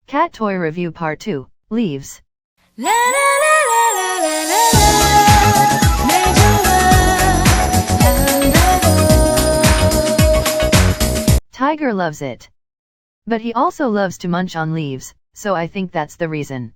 Cat Toy Review Part 2, Leaves. La la la la la la la la. 날 좋아한다고. Tiger loves it. But he also loves to munch on leaves, so I think that's the reason.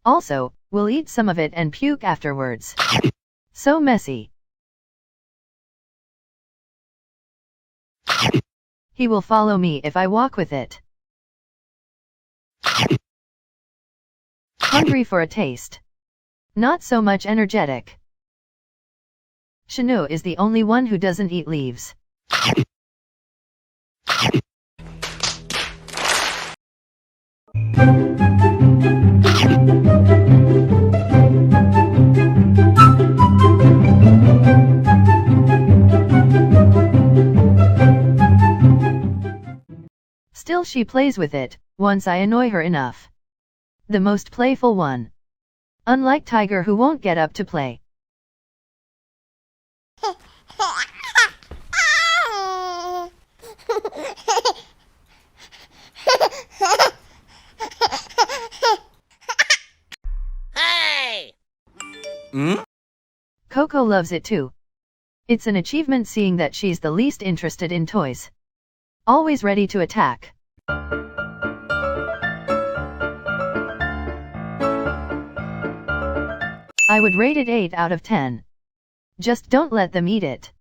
Also, we'll eat some of it and puke afterwards. So messy. He will follow me if I walk with it. Hungry for a taste. Not so much energetic. Shanu is the only one who doesn't eat leaves. Still she plays with it, once I annoy her enough. The most playful one. Unlike Tiger who won't get up to play. Hey! Coco loves it too. It's an achievement seeing that she's the least interested in toys. Always ready to attack. I would rate it 8 out of 10. Just don't let them eat it.